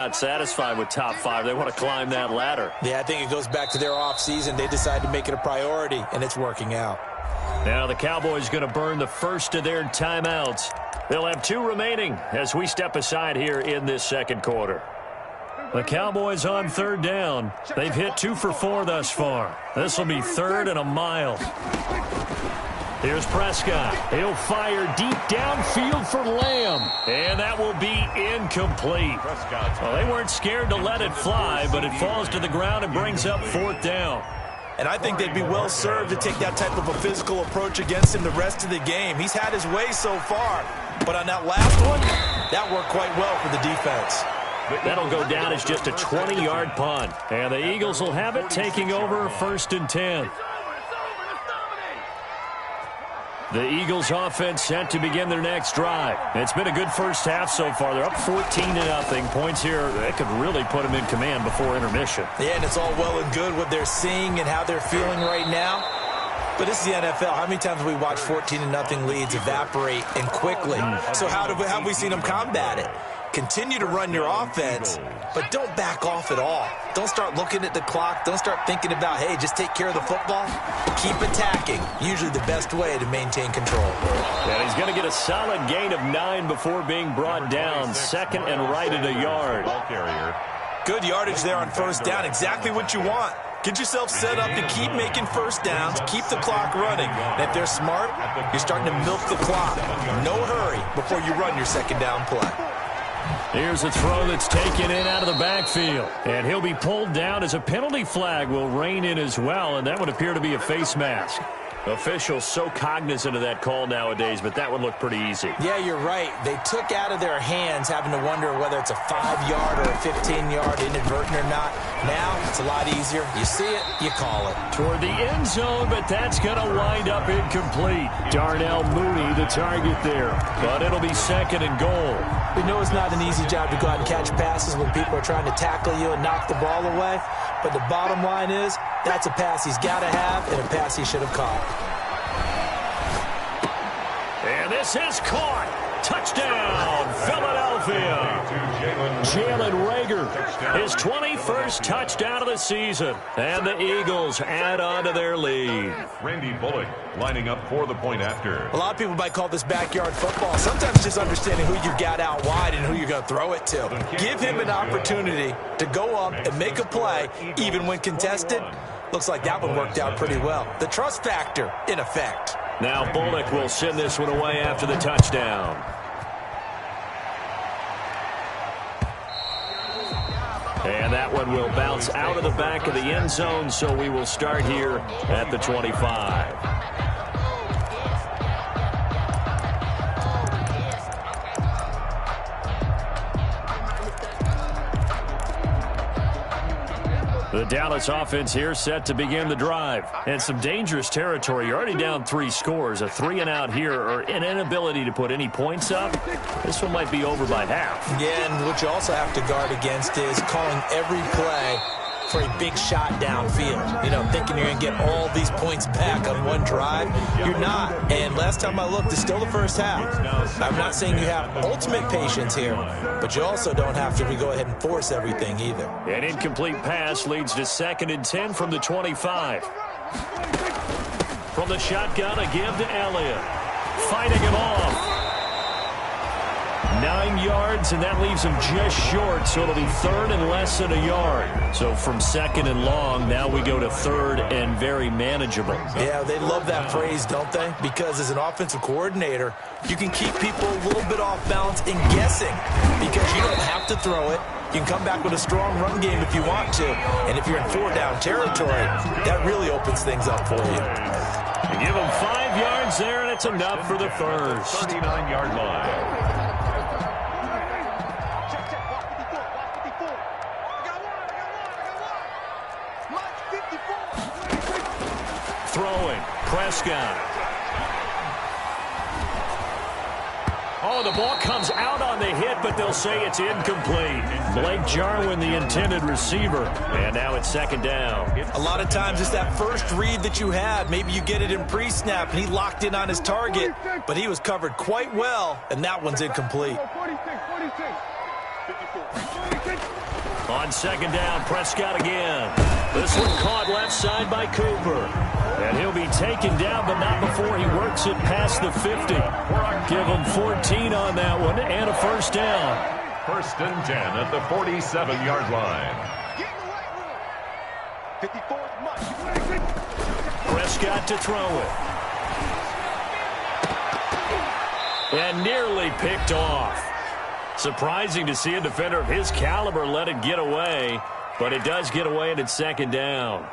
Not satisfied with top 5. They want to climb that ladder. Yeah, I think it goes back to their offseason. They decided to make it a priority, and it's working out. Now the Cowboys going to burn the first of their timeouts. They'll have 2 remaining as we step aside here in this second quarter. The Cowboys on 3rd down. They've hit 2 for 4 thus far. This will be 3rd and a mile. Here's Prescott. He'll fire deep downfield for Lamb. And that will be incomplete. Well, they weren't scared to let it fly, but it falls to the ground and brings up 4th down. And I think they'd be well served to take that type of a physical approach against him the rest of the game. He's had his way so far. But on that last one, that worked quite well for the defense. That'll go down as just a 20-yard punt. And the Eagles will have it, taking over 1st and 10. The Eagles offense set to begin their next drive. It's been a good first half so far. They're up 14-0. Points here, they could really put them in command before intermission. Yeah, and it's all well and good what they're seeing and how they're feeling right now. But this is the NFL. How many times have we watched 14-0 leads evaporate and quickly? So how have we seen them combat it? Continue to run your offense, but don't back off at all. Don't start looking at the clock. Don't start thinking about, hey, just take care of the football. Keep attacking. Usually the best way to maintain control. And he's going to get a solid gain of 9 before being brought down. 2nd and right at a yard. Good yardage there on 1st down. Exactly what you want. Get yourself set up to keep making 1st downs, keep the clock running. And if they're smart, you're starting to milk the clock. No hurry before you run your 2nd down play. Here's a throw that's taken in out of the backfield. And he'll be pulled down as a penalty flag will rein in as well, and that would appear to be a face mask. Officials so cognizant of that call nowadays, but that would look pretty easy. Yeah, you're right. They took out of their hands having to wonder whether it's a 5-yard or a 15-yard inadvertent or not. Now it's a lot easier. You see it, you call it. Toward the end zone, but that's going to wind up incomplete. Darnell Mooney, the target there. But it'll be 2nd and goal. We know it's not an easy job to go out and catch passes when people are trying to tackle you and knock the ball away. But the bottom line is, that's a pass he's got to have and a pass he should have caught. And this is caught. Touchdown, Philadelphia. Jalen Reagor, his 21st touchdown of the season. And the Eagles add on to their lead. Randy Bullock lining up for the point after. A lot of people might call this backyard football. Sometimes just understanding who you got out wide and who you're going to throw it to. Give him an opportunity to go up and make a play, even when contested. Looks like that one worked out pretty well. The trust factor in effect. Now Bullock will send this one away after the touchdown. And that one will bounce out of the back of the end zone, so we will start here at the 25. The Dallas offense here set to begin the drive. And some dangerous territory. You're already down 3 scores. A 3-and-out here or an inability to put any points up. This one might be over by half. Yeah, and what you also have to guard against is calling every play for a big shot downfield. You know, thinking you're going to get all these points back on one drive. You're not. And last time I looked, it's still the first half. I'm not saying you have ultimate patience here, but you also don't have to go ahead and force everything either. An incomplete pass leads to 2nd and 10 from the 25. From the shotgun, a give to Elliott. Fighting him off. 9 yards, and that leaves him just short, so it'll be 3rd and less than a yard. So from 2nd and long, now we go to 3rd and very manageable. Yeah, they love that phrase, don't they? Because as an offensive coordinator, you can keep people a little bit off balance and guessing because you don't have to throw it. You can come back with a strong run game if you want to. And if you're in 4-down territory, that really opens things up for you. You give him 5 yards there, and it's enough for the first. 39-yard line. Throwing, Prescott. Oh, the ball comes out on the hit, but they'll say it's incomplete. Blake Jarwin, the intended receiver. And now it's 2nd down. A lot of times it's that first read that you had. Maybe you get it in pre-snap, and he locked in on his target, but he was covered quite well, and that one's incomplete. On second down, Prescott again. This one caught left side by Cooper. And he'll be taken down, but not before he works it past the 50. Give him 14 on that one and a first down. 1st and 10 at the 47-yard line. Prescott to throw it. And nearly picked off. Surprising to see a defender of his caliber let it get away, but it does get away and it's second down.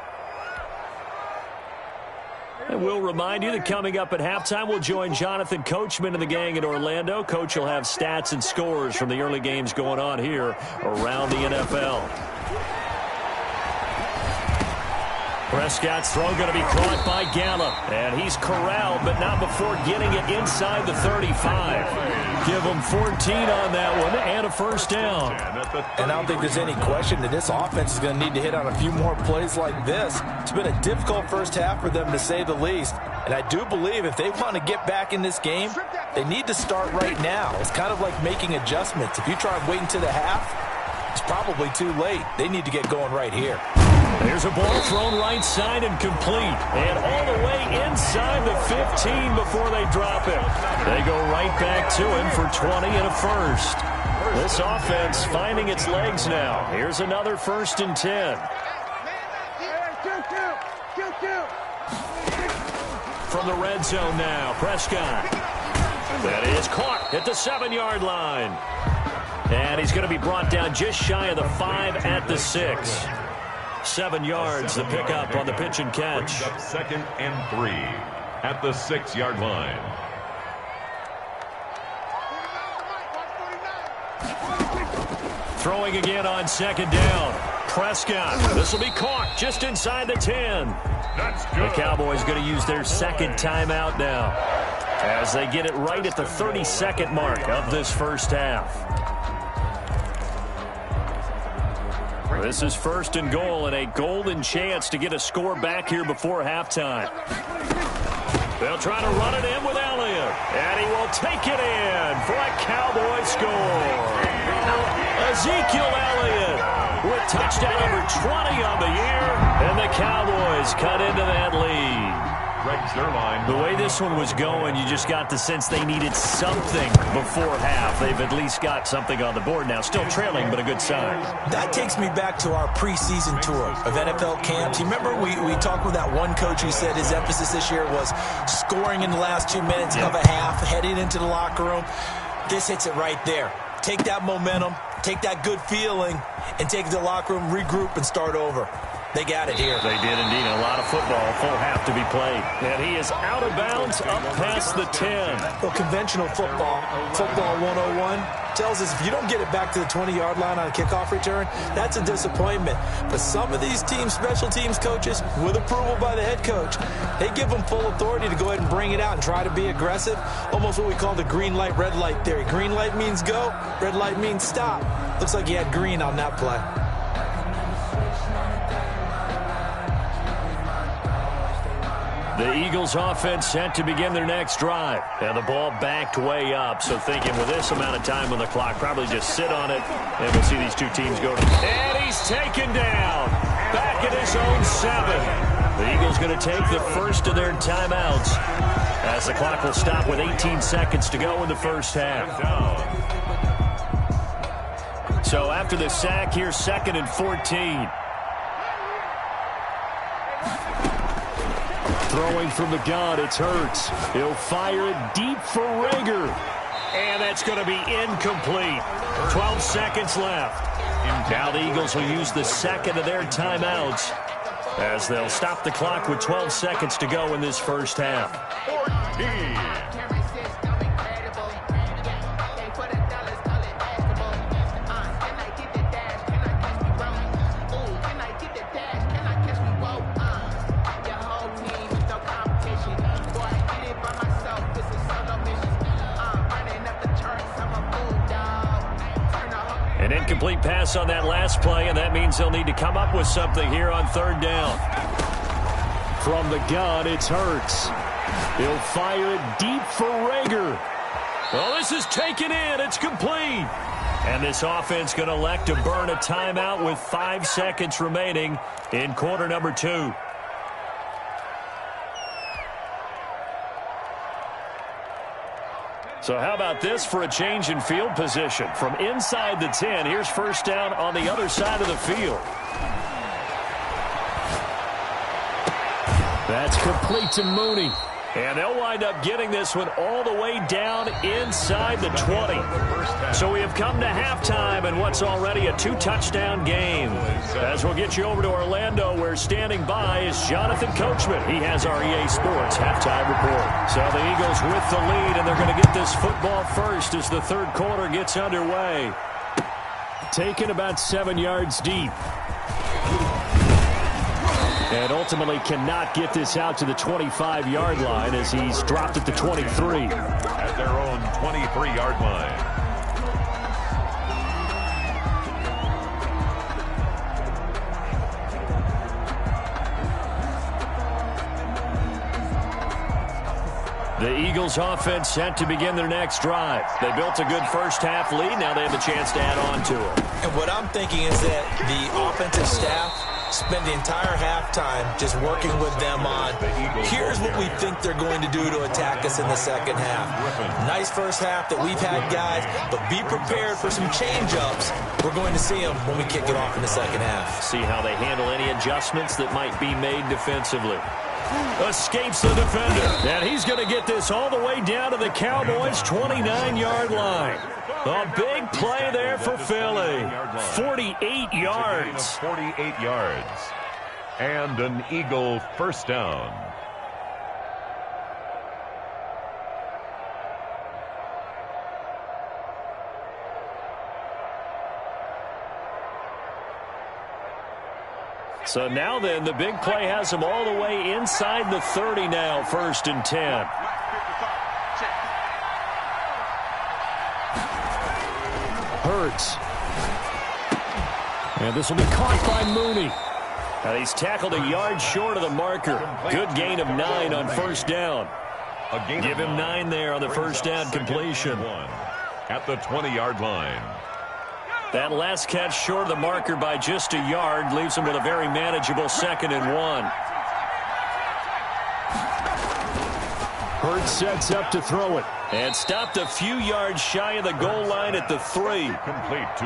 And we'll remind you that coming up at halftime, we'll join Jonathan Coachman and the gang in Orlando. Coach will have stats and scores from the early games going on here around the NFL. Prescott's throw going to be caught by Gallup. And he's corralled, but not before getting it inside the 35. Give him 14 on that one and a first down. And I don't think there's any question that this offense is going to need to hit on a few more plays like this. It's been a difficult first half for them, to say the least. And I do believe if they want to get back in this game, they need to start right now. It's kind of like making adjustments. If you try and wait until the half, it's probably too late. They need to get going right here. There's a ball thrown right side and complete. And all the way inside the 15 before they drop it. They go right back to him for 20 and a first. This offense finding its legs now. Here's another 1st and 10. From the red zone now, Prescott. That is caught at the 7-yard line. And he's going to be brought down just shy of the 5 at the 6. 7 yards, the pickup on the pitch and catch. 2nd and 3 at the 6-yard line. Throwing again on second down. Prescott. This will be caught just inside the 10. That's good. The Cowboys going to use their second timeout now as they get it right at the 32nd mark of this first half. This is 1st and goal and a golden chance to get a score back here before halftime. They'll try to run it in with Elliott, and he will take it in for a Cowboy score. Ezekiel Elliott with touchdown number 20 on the year, and the Cowboys cut into that lead. The way this one was going, you just got the sense they needed something before half. They've at least got something on the board now. Still trailing, but a good sign. That takes me back to our preseason tour of NFL camps. You remember we talked with that one coach who said his emphasis this year was scoring in the last 2 minutes of a half, heading into the locker room. This hits it right there. Take that momentum, take that good feeling, and take it to the locker room, regroup, and start over. They got it here. They did indeed. A lot of football, full half to be played. And he is out of bounds up past the 10. Well, conventional football 101, tells us if you don't get it back to the 20-yard line on a kickoff return, that's a disappointment. But some of these teams, special teams coaches, with approval by the head coach, they give them full authority to go ahead and bring it out and try to be aggressive. Almost what we call the green light, red light theory. Green light means go, red light means stop. Looks like he had green on that play. The Eagles offense set to begin their next drive. And the ball backed way up. So thinking with this amount of time on the clock, probably just sit on it. And we'll see these two teams go. And he's taken down. Back at his own 7. The Eagles going to take the first of their timeouts as the clock will stop with 18 seconds to go in the first half. So after the sack here, 2nd and 14. Throwing from the gun, it's Hurts. He'll fire it deep for Rager. And that's going to be incomplete. 12 seconds left. Now the Eagles will use the second of their timeouts as they'll stop the clock with 12 seconds to go in this first half. 14. An incomplete pass on that last play, and that means they'll need to come up with something here on 3rd down. From the gun, it's Hurts. He'll fire it deep for Rager. Well, this is taken in. It's complete. And this offense going to elect to burn a timeout with 5 seconds remaining in quarter number 2. So how about this for a change in field position? From inside the 10, here's first down on the other side of the field. That's complete to Mooney. And they'll wind up getting this one all the way down inside the 20. So we have come to halftime in what's already a 2-touchdown game. As we'll get you over to Orlando, where standing by is Jonathan Coachman. He has our EA Sports halftime report. So the Eagles with the lead, and they're going to get this football first as the third quarter gets underway. Taken about 7 yards deep. And ultimately cannot get this out to the 25-yard line as he's dropped at the 23. At their own 23-yard line. The Eagles offense set to begin their next drive. They built a good first-half lead. Now they have a chance to add on to it. And what I'm thinking is that the offensive staff spend the entire halftime just working with them on, here's what we think they're going to do to attack us in the second half. Nice first half that we've had, guys, but be prepared for some change-ups. We're going to see them when we kick it off in the second half. See how they handle any adjustments that might be made defensively. Escapes the defender, and he's going to get this all the way down to the Cowboys' 29-yard line. A big play there for Philly. 48 yards. 48 yards. And an Eagle first down. So now then, the big play has him all the way inside the 30 now, 1st and 10. Hurts. And this will be caught by Mooney. And he's tackled a yard short of the marker. Good gain of 9 on first down. Give him 9 there on the first down completion. At the 20-yard line. That last catch short of the marker by just a yard leaves him with a very manageable 2nd and 1. Hurts sets up to throw it. And stopped a few yards shy of the goal line at the 3.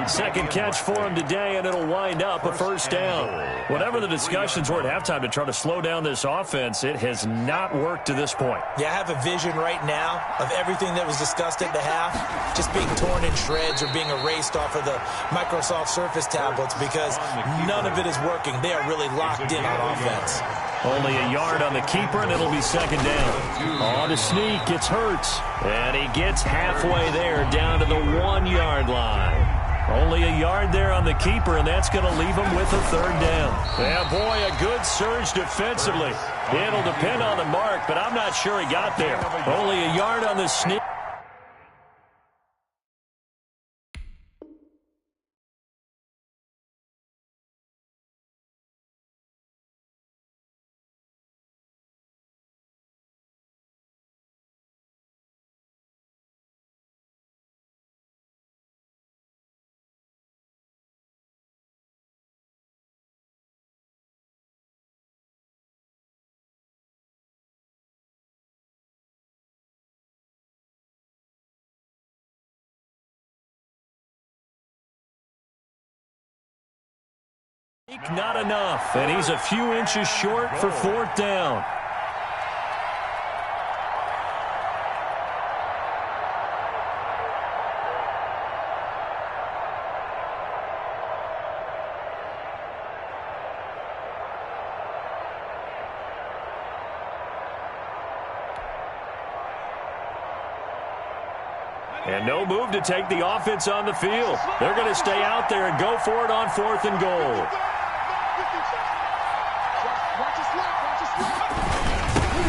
Second catch for him today, and it'll wind up a first down. Whatever the discussions were at halftime to try to slow down this offense, it has not worked to this point. Yeah, I have a vision right now of everything that was discussed at the half just being torn in shreds or being erased off of the Microsoft Surface tablets because none of it is working. They are really locked in on offense. Only a yard on the keeper, and it'll be second down. On to sneak, it's Hurts. And he gets halfway there down to the 1-yard line. Only a yard there on the keeper, and that's going to leave him with a third down. Yeah, boy, a good surge defensively. It'll depend on the mark, but I'm not sure he got there. Only a yard on the sneak. Not enough, and he's a few inches short for 4th down. And no move to take the offense on the field. They're going to stay out there and go for it on 4th and goal.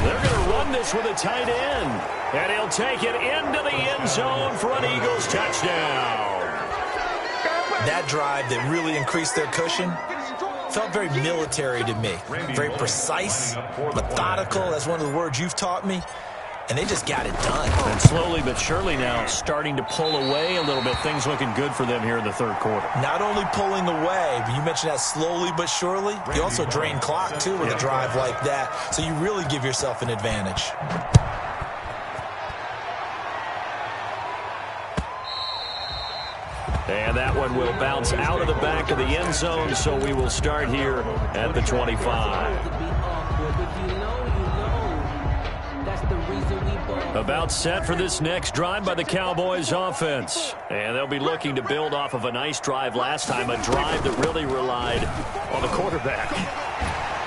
They're going to run this with a tight end. And he'll take it into the end zone for an Eagles touchdown. That drive that really increased their cushion felt very military to me. Very precise, methodical, that's one of the words you've taught me. and they just got it done. And slowly but surely now starting to pull away a little bit. Things looking good for them here in the third quarter. Not only pulling away, but you mentioned that slowly but surely. You also drain clock, too, with a drive like that. So you really give yourself an advantage. And that one will bounce out of the back of the end zone, so we will start here at the 25. About set for this next drive by the Cowboys offense. And they'll be looking to build off of a nice drive last time, a drive that really relied on the quarterback.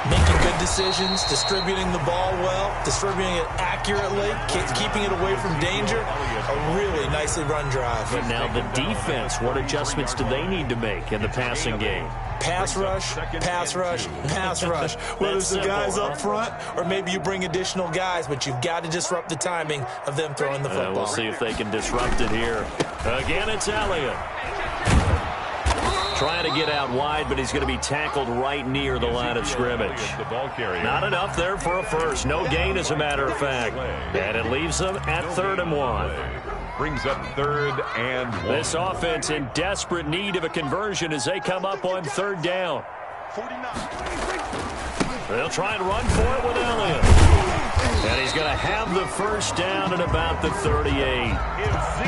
Making good decisions, distributing the ball well, distributing it accurately, keeping it away from danger. A really nicely run drive. But now the defense, what adjustments do they need to make in the passing game? Pass rush, pass rush, pass rush. Whether it's the guys up front or maybe you bring additional guys, but you've got to disrupt the timing of them throwing the football. We'll see if they can disrupt it here. Again, it's Elliott. Trying to get out wide, but he's going to be tackled right near the line of scrimmage. Not enough there for a first. No gain, as a matter of fact. And it leaves them at 3rd and 1. Brings up 3rd and 1. This offense in desperate need of a conversion as they come up on 3rd down. They'll try and run for it with Elliott. And he's going to have the first down at about the 38.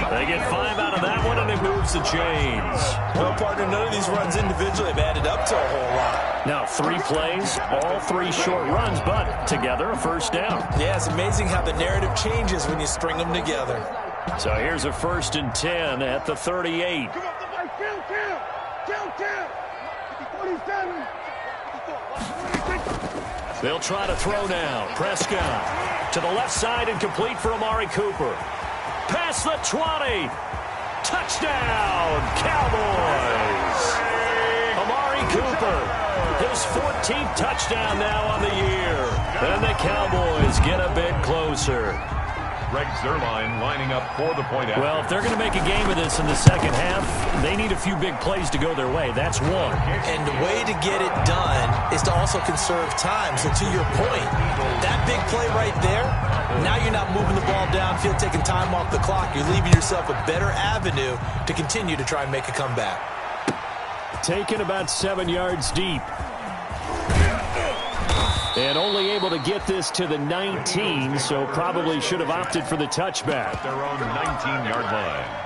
They get 5 out of that one, and it moves the chains. Well, partner, none of these runs individually have added up to a whole lot. Now, 3 plays, all 3 short runs, but together a first down. Yeah, it's amazing how the narrative changes when you string them together. So here's a 1st and 10 at the 38. They'll try to throw now. Prescott to the left side and complete for Amari Cooper. Past the 20. Touchdown, Cowboys. Amari Cooper, his 14th touchdown now on the year. And the Cowboys get a bit closer. Greg Zuerlein lining up for the point after. Well, if they're going to make a game of this in the second half, they need a few big plays to go their way. That's one. And the way to get it done is to also conserve time. So to your point, that big play right there, now you're not moving the ball downfield, taking time off the clock. You're leaving yourself a better avenue to continue to try and make a comeback. Taken about 7 yards deep. And only able to get this to the 19, so probably should have opted for the touchback. At their own 19-yard line.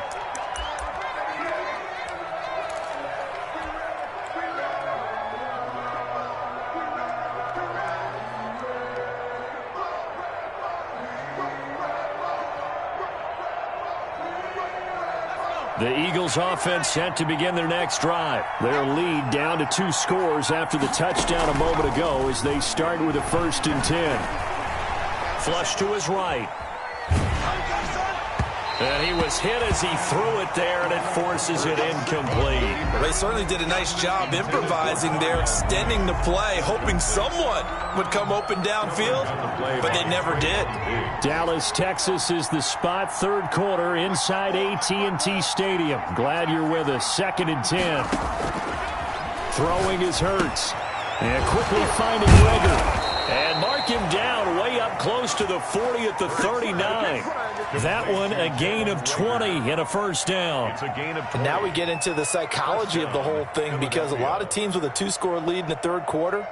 The Eagles offense set to begin their next drive. Their lead down to 2 scores after the touchdown a moment ago as they start with a 1st and 10. Flush to his right. And he was hit as he threw it there, and it forces it incomplete. Well, they certainly did a nice job improvising there, extending the play, hoping someone would come open downfield, but they never did. Dallas, Texas is the spot, 3rd quarter inside AT&T Stadium. Glad you're with us. 2nd and 10. Throwing is Hurts. And quickly finding Rager. And mark him down way up close to the 40 at the 39. That one a gain of 20 and a first down. It's a gain of 20. And now we get into the psychology of the whole thing, because a lot of teams with a 2-score lead in the 3rd quarter,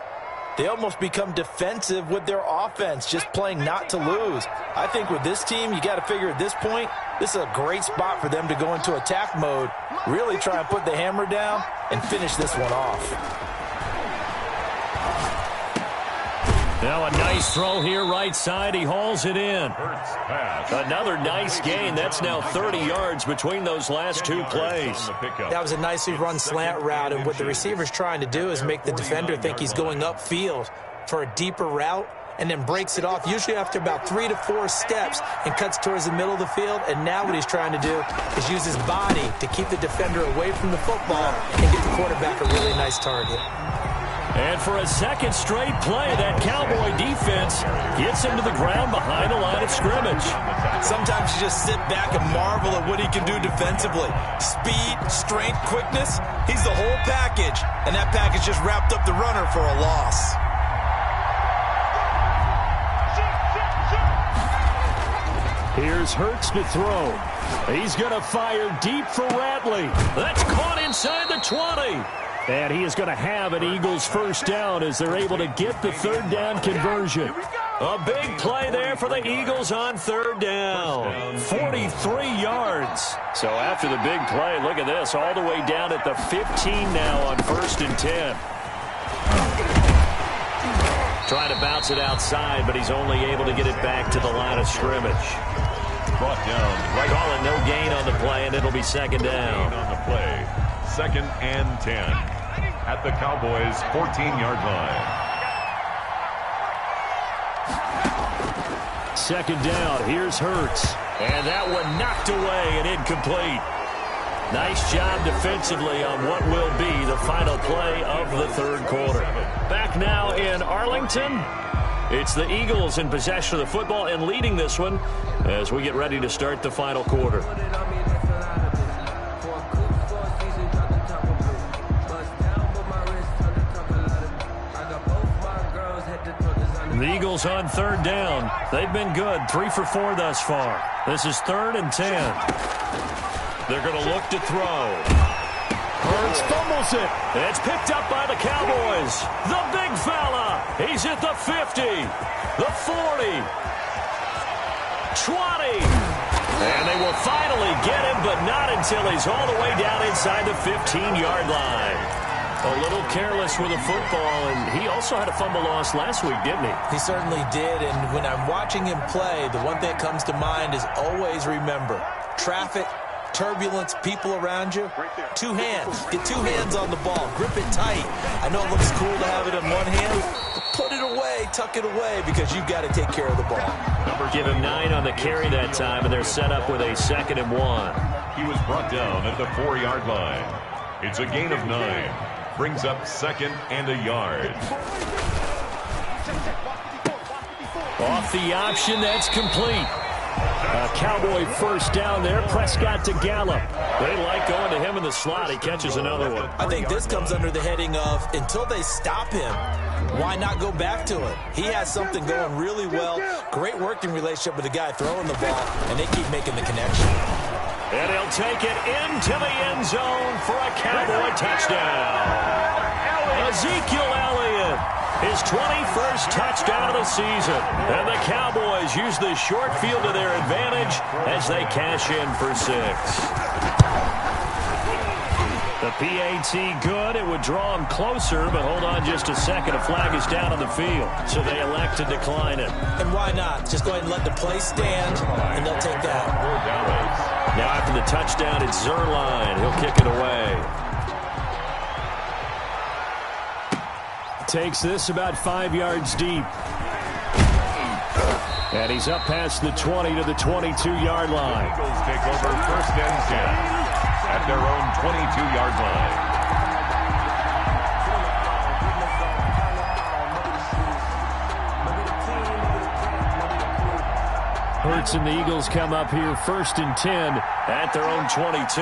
they almost become defensive with their offense, just playing not to lose. I think with this team, you got to figure at this point, this is a great spot for them to go into attack mode, really try and put the hammer down and finish this one off. Now a nice throw here right side. He hauls it in. Another nice gain. That's now 30 yards between those last 2 plays. That was a nicely run slant route, and what the receiver's trying to do is make the defender think he's going upfield for a deeper route, and then breaks it off, usually after about 3 to 4 steps, and cuts towards the middle of the field. And now what he's trying to do is use his body to keep the defender away from the football and get the quarterback a really nice target. And for a 2nd straight play, that Cowboy defense gets him to the ground behind the line of scrimmage. Sometimes you just sit back and marvel at what he can do defensively. Speed, strength, quickness, he's the whole package. And that package just wrapped up the runner for a loss. Here's Hurts to throw. He's going to fire deep for Ratley. That's caught inside the 20. And he is going to have an Eagles first down as they're able to get the third down conversion. A big play there for the Eagles on third down. 43 yards. So after the big play, look at this, all the way down at the 15 now on 1st and 10. Trying to bounce it outside, but he's only able to get it back to the line of scrimmage. Brought down. Right. Calling no gain on the play, and it'll be second down. On the play. 2nd and 10 at the Cowboys' 14-yard line. Second down. Here's Hurts. And that one knocked away and incomplete. Nice job defensively on what will be the final play of the third quarter. Back now in Arlington. It's the Eagles in possession of the football and leading this one as we get ready to start the final quarter. The Eagles on third down. They've been good. 3 for 4 thus far. This is 3rd and 10. They're going to look to throw. Hurts fumbles it. It's picked up by the Cowboys. The big fella. He's at the 50, the 40, 20. And they will finally get him, but not until he's all the way down inside the 15-yard line. A little careless with the football, and he also had a fumble loss last week, didn't he? He certainly did, and when I'm watching him play, the one thing that comes to mind is always remember, traffic, turbulence, people around you, 2 hands. Get 2 hands on the ball. Grip it tight. I know it looks cool to have it in one hand, but put it away, tuck it away, because you've got to take care of the ball. Give him 9 on the carry that time, and they're set up with a 2nd and 1. He was brought down at the 4-yard line. It's a gain of 9. Brings up 2nd and a yard. Off the option, that's complete. A Cowboy first down there. Prescott to Gallup. They like going to him in the slot. He catches another one. I think this comes under the heading of until they stop him, why not go back to it? He has something going really well. Great working relationship with the guy throwing the ball, and they keep making the connection. And he'll take it into the end zone for a Cowboy touchdown. Ezekiel Elliott, his 21st touchdown of the season. And the Cowboys use the short field to their advantage as they cash in for 6. The PAT good. It would draw him closer, but hold on just a second. A flag is down on the field, so they elect to decline it. And why not? Just go ahead and let the play stand, and they'll take that. Now after the touchdown, it's Zerline. He'll kick it away. Takes this about 5 yards deep. And he's up past the 20 to the 22-yard line. Eagles take over 1st and 10 at their own 22-yard line. Hurts and the Eagles come up here 1st and 10 at their own 22.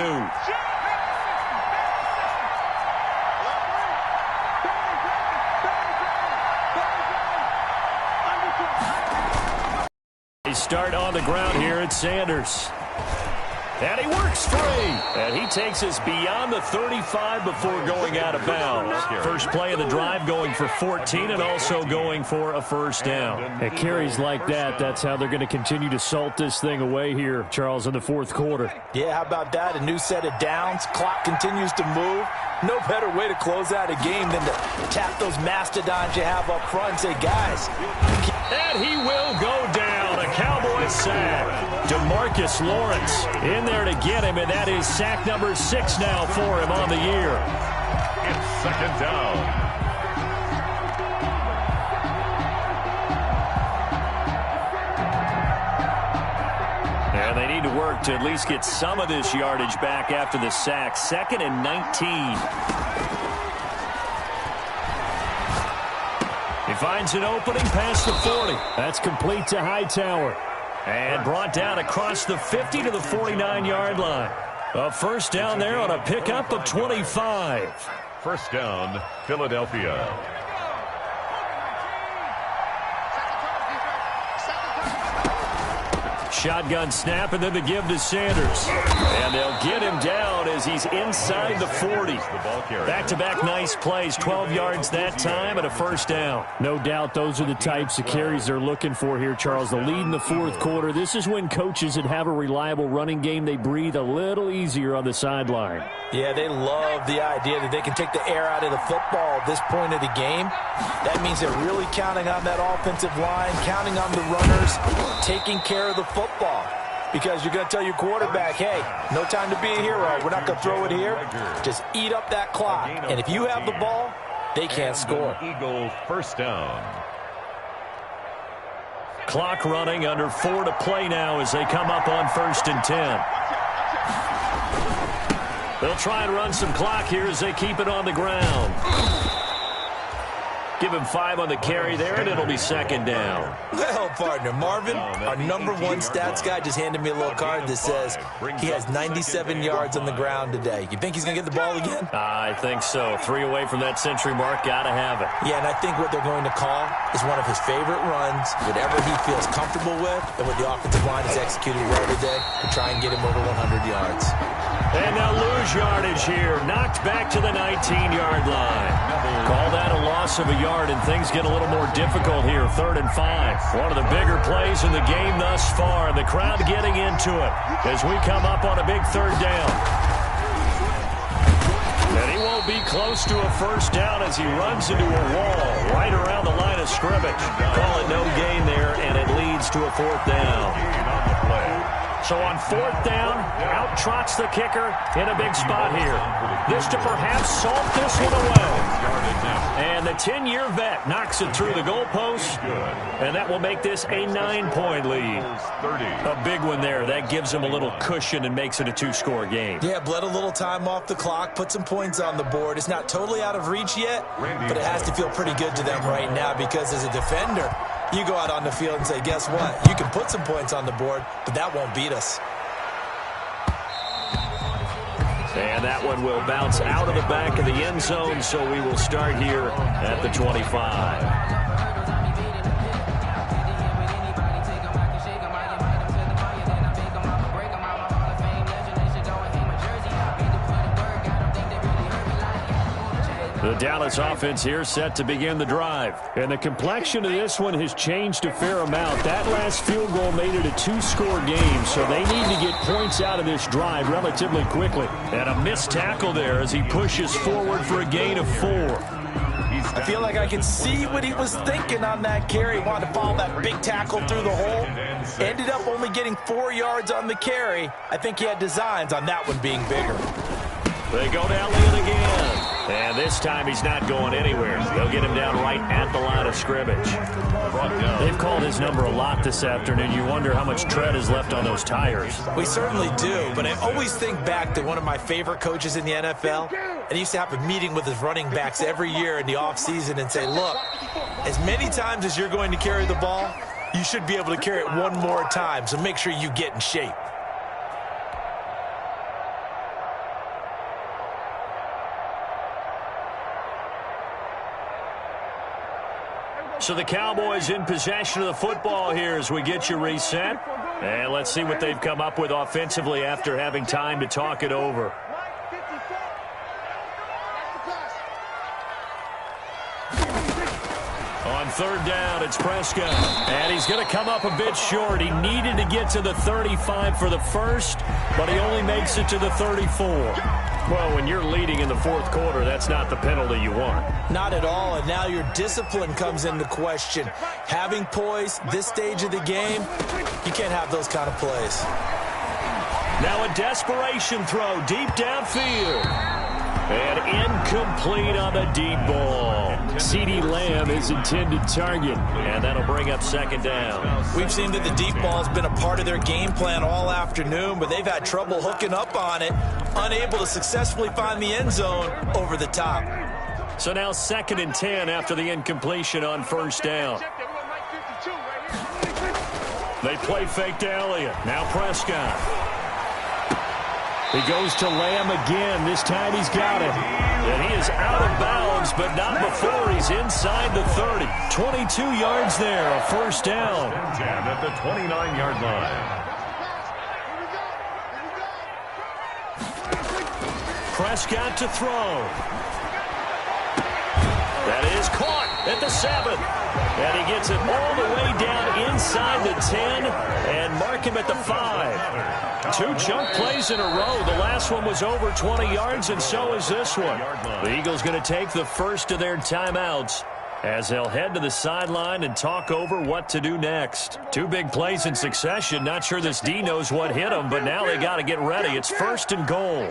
They start on the ground here at Sanders. And he works free. And he takes us beyond the 35 before going out of bounds. First play of the drive going for 14 and also going for a first down. At carries like that, that's how they're going to continue to salt this thing away here, Charles, in the 4th quarter. Yeah, how about that? A new set of downs. Clock continues to move. No better way to close out a game than to tap those mastodons you have up front and say, guys. And he will go down. A Cowboy sack. DeMarcus Lawrence in there to get him, and that is sack number 6 now for him on the year. It's 2nd down. And they need to work to at least get some of this yardage back after the sack. 2nd and 19. He finds an opening past the 40. That's complete to Hightower. And brought down across the 50 to the 49-yard line. A first down there on a pickup of 25. First down, Philadelphia. Shotgun snap, and then the give to Sanders. And they'll get him down as he's inside the 40. Back-to-back nice plays, 12 yards that time, and a first down. No doubt those are the types of carries they're looking for here, Charles. The lead in the fourth quarter. This is when coaches that have a reliable running game, they breathe a little easier on the sideline. Yeah, they love the idea that they can take the air out of the football at this point of the game. That means they're really counting on that offensive line, counting on the runners, taking care of the football. Because you're going to tell your quarterback, hey, no time to be a hero. We're not going to throw it here. Just eat up that clock. And if you have the ball, they can't score. Eagles first down. Clock running, under 4 to play now as they come up on 1st and 10. They'll try and run some clock here as they keep it on the ground. Give him 5 on the carry there, and it'll be 2nd down. Well, partner, Marvin, our number one stats guy, just handed me a little card that says he has 97 yards on the ground today. You think he's going to get the ball again? I think so. 3 away from that century mark. Got to have it. Yeah, and I think what they're going to call is one of his favorite runs, whatever he feels comfortable with, and what the offensive line has executed well today to try and get him over 100 yards. And they'll lose yardage here. Knocked back to the 19-yard line. Call that a loss of a yard, and things get a little more difficult here. 3rd and 5. One of the bigger plays in the game thus far. The crowd getting into it as we come up on a big 3rd down. And he won't be close to a first down as he runs into a wall right around the line of scrimmage. Call it no gain there, and it leads to a 4th down. So on 4th down, out trots the kicker in a big spot here. This to perhaps salt this one away. And the 10-year vet knocks it through the goalpost, and that will make this a 9-point lead. A big one there. That gives them a little cushion and makes it a 2-score game. Yeah, bled a little time off the clock, put some points on the board. It's not totally out of reach yet, but it has to feel pretty good to them right now because as a defender, you go out on the field and say, guess what? You can put some points on the board, but that won't beat us. And that one will bounce out of the back of the end zone, so we will start here at the 25. The Dallas offense here set to begin the drive. And the complexion of this one has changed a fair amount. That last field goal made it a 2-score game, so they need to get points out of this drive relatively quickly. And a missed tackle there as he pushes forward for a gain of 4. I feel like I can see what he was thinking on that carry. He wanted to follow that big tackle through the hole. Ended up only getting 4 yards on the carry. I think he had designs on that one being bigger. They go to Elliott again. And this time he's not going anywhere. They'll get him down right at the line of scrimmage. They've called his number a lot this afternoon. You wonder how much tread is left on those tires. We certainly do, but I always think back to one of my favorite coaches in the NFL. And he used to have a meeting with his running backs every year in the offseason and say, look, as many times as you're going to carry the ball, you should be able to carry it one more time, so make sure you get in shape. So the Cowboys in possession of the football here as we get you reset. And let's see what they've come up with offensively after having time to talk it over. On 3rd down, it's Prescott. And he's going to come up a bit short. He needed to get to the 35 for the first, but he only makes it to the 34. Well, when you're leading in the 4th quarter, that's not the penalty you want. Not at all, and now your discipline comes into question. Having poise, this stage of the game, you can't have those kind of plays. Now a desperation throw deep downfield. And incomplete on the deep ball. CeeDee Lamb is intended target, and that'll bring up 2nd down. We've seen that the deep ball has been a part of their game plan all afternoon, but they've had trouble hooking up on it, unable to successfully find the end zone over the top. So now 2nd and 10 after the incompletion on 1st down. They play fake to Elliott. Now Prescott. He goes to Lamb again. This time he's got it. And he is out of bounds, but not before he's inside the 30. 22 yards there, a 1st down. At the 29-yard line. Prescott to throw. That is caught at the 7. And he gets it all the way down inside the 10 and mark him at the 5. 2 chunk plays in a row. The last one was over 20 yards, and so is this one. The Eagles going to take the first of their timeouts as they'll head to the sideline and talk over what to do next. 2 big plays in succession. Not sure this D knows what hit them, but now they got to get ready. It's first and goal.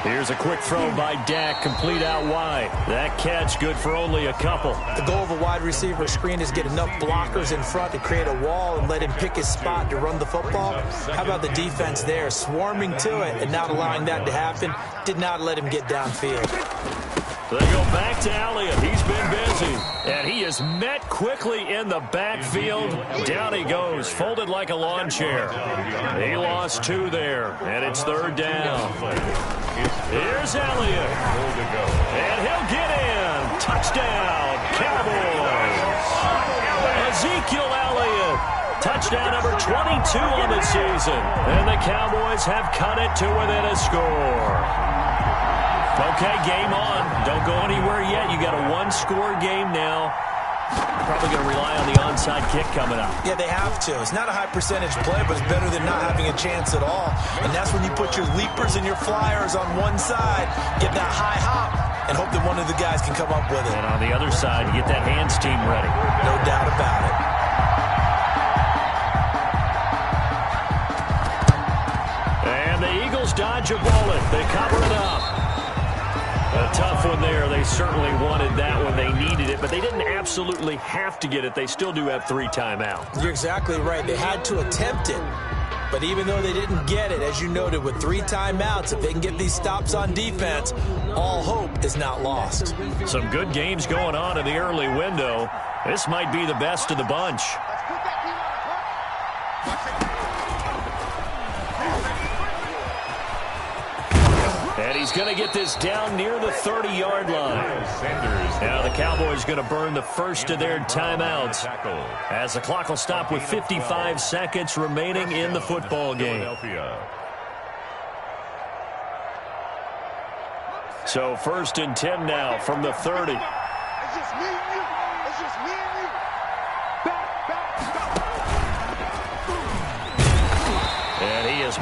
Here's a quick throw by Dak, complete out wide. That catch good for only a couple. The goal of a wide receiver screen is get enough blockers in front to create a wall and let him pick his spot to run the football. How about the defense there, swarming to it and not allowing that to happen? Did not let him get downfield. They go back to Elliott. He's been busy. And he is met quickly in the backfield. Down he goes, folded like a lawn chair. He lost 2 there, and it's third down. Here's Elliott. And he'll get in. Touchdown, Cowboys. Ezekiel Elliott. Touchdown number 22 on the season. And the Cowboys have cut it to within a score. Okay, game on. Don't go anywhere yet. You got a 1-score game now. Probably going to rely on the onside kick coming up. Yeah, they have to. It's not a high percentage play, but it's better than not having a chance at all. And that's when you put your leapers and your flyers on one side, get that high hop, and hope that one of the guys can come up with it. And on the other side, you get that hands team ready. No doubt about it. And the Eagles dodge a bullet. They cover it up. A tough one there. They certainly wanted that one. They needed it, but they didn't absolutely have to get it. They still do have 3 timeouts. You're exactly right. They had to attempt it. But even though they didn't get it, as you noted, with 3 timeouts, if they can get these stops on defense, all hope is not lost. Some good games going on in the early window. This might be the best of the bunch. And he's going to get this down near the 30-yard line. Now the Cowboys going to burn the first of their timeouts as the clock will stop with 55 seconds remaining in the football game. So first and 10 now from the 30.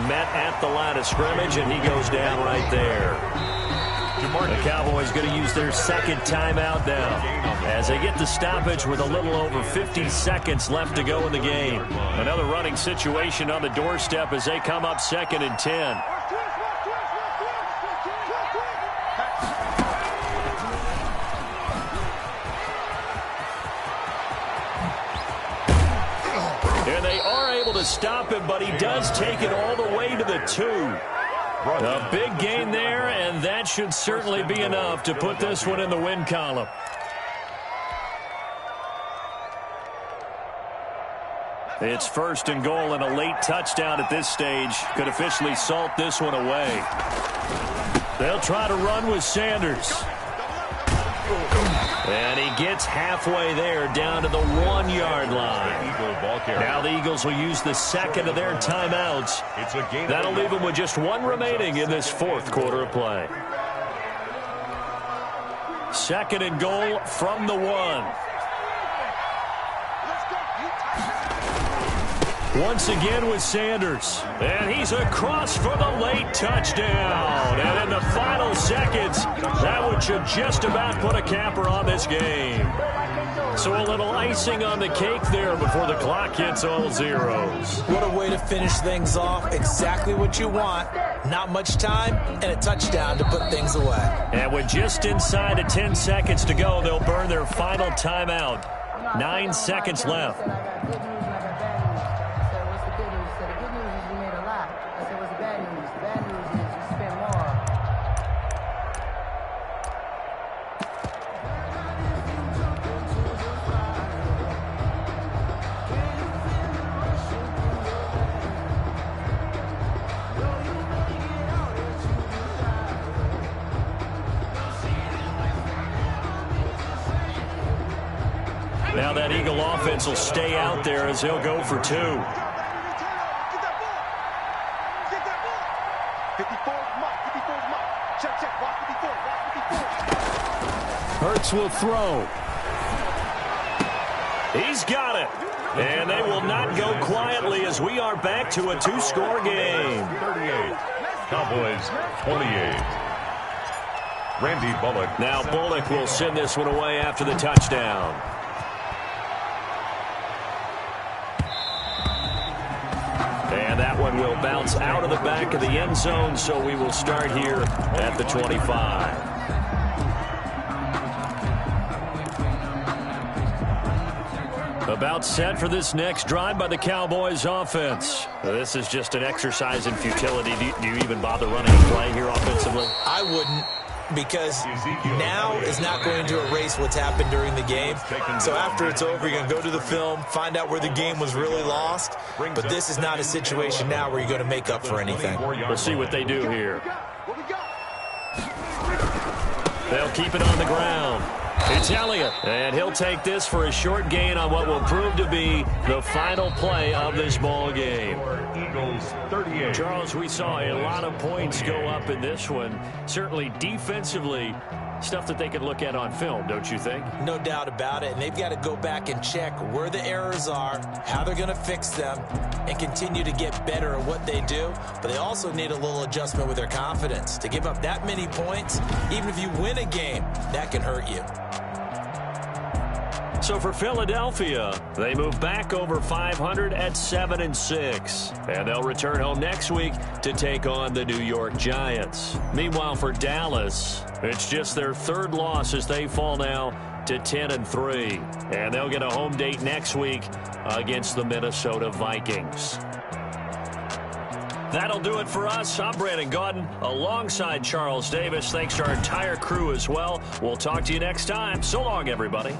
Met at the line of scrimmage, and he goes down right there. The Cowboys going to use their second timeout now as they get the stoppage with a little over 50 seconds left to go in the game. Another running situation on the doorstep as they come up second and 10. And they are able to stop him, but he does take it all the way to the 2. A big gain there, and that should certainly be enough to put this one in the win column. It's first and goal, and a late touchdown at this stage could officially salt this one away. They'll try to run with Sanders. And he gets halfway there, down to the 1-yard line. Now the Eagles will use the second of their timeouts. That'll leave them with just 1 remaining in this 4th quarter of play. Second and goal from the 1. Once again with Sanders. And he's across for the late touchdown. And in the final seconds, that one should just about put a capper on this game. So a little icing on the cake there before the clock hits all zeros. What a way to finish things off. Exactly what you want. Not much time and a touchdown to put things away. And with just inside of 10 seconds to go, they'll burn their final timeout. 9 seconds left. Now that Eagle offense will stay out there as he'll go for 2. Hurts will throw. He's got it. And they will not go quietly as we are back to a two-score game. 38. Cowboys 28. Randy Bullock. Now Bullock will send this one away after the touchdown. And that one will bounce out of the back of the end zone, so we will start here at the 25. About set for this next drive by the Cowboys offense. This is just an exercise in futility. Do you even bother running a play here offensively? I wouldn't, because now is not going to erase what's happened during the game. So after it's over, you're going to go to the film, find out where the game was really lost. But this is not a situation now where you're going to make up for anything. We'll see what they do here. They'll keep it on the ground. It's Elliott, and he'll take this for a short gain on what will prove to be the final play of this ball game. Eagles 38. Charles, we saw a lot of points go up in this one. Certainly defensively, stuff that they could look at on film, don't you think? No doubt about it, and they've got to go back and check where the errors are, how they're going to fix them, and continue to get better at what they do. But they also need a little adjustment with their confidence. To give up that many points, even if you win a game, that can hurt you. So for Philadelphia, they move back over 500 at 7-6. And they'll return home next week to take on the New York Giants. Meanwhile, for Dallas, it's just their third loss as they fall now to 10-3. And they'll get a home date next week against the Minnesota Vikings. That'll do it for us. I'm Brandon Gaudin alongside Charles Davis. Thanks to our entire crew as well. We'll talk to you next time. So long, everybody.